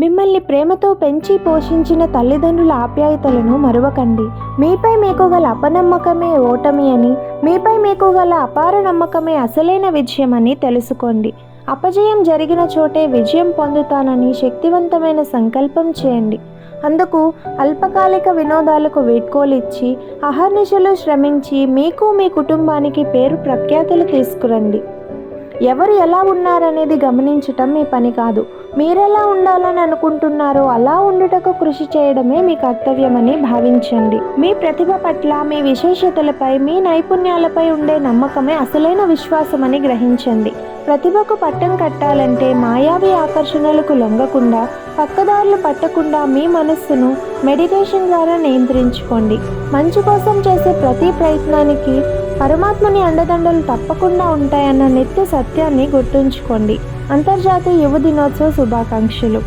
మిమ్మల్ని ప్రేమతో పెంచి పోషించిన తల్లిదండ్రుల ఆప్యాయతలను మరువకండి. మీపై మీకు గల అపనమ్మకమే ఓటమి అని, మీపై మీకు గల అపార నమ్మకమే అసలైన విజయం అని తెలుసుకోండి. అపజయం జరిగిన చోటే విజయం పొందుతానని శక్తివంతమైన సంకల్పం చేయండి. అందుకు అల్పకాలిక వినోదాలకు వీడ్కోలిచ్చి అహర్నిశలు శ్రమించి మీకు మీ కుటుంబానికి పేరు ప్రఖ్యాతులు తీసుకురండి. ఎవరు ఎలా ఉన్నారనేది గమనించటం మీ పని కాదు. మీరెలా ఉండాలని అనుకుంటున్నారో అలా ఉండుటకు కృషి చేయడమే మీ కర్తవ్యమని భావించండి. మీ ప్రతిభ పట్ల, మీ విశేషతలపై, మీ నైపుణ్యాలపై ఉండే నమ్మకమే అసలైన విశ్వాసమని గ్రహించండి. ప్రతిభకు పట్టం కట్టాలంటే మాయావి ఆకర్షణలకు లొంగకుండా, పక్కదారులు పట్టకుండా మీ మనస్సును మెడిటేషన్ ద్వారా నియంత్రించుకోండి. మంచి కోసం చేసే ప్రతి ప్రయత్నానికి పరమాత్మని అండదండలు తప్పకుండా ఉంటాయన్న నిత్య సత్యాన్ని గుర్తుంచుకోండి. అంతర్జాతీయ యువ దినోత్సవ శుభాకాంక్షలు.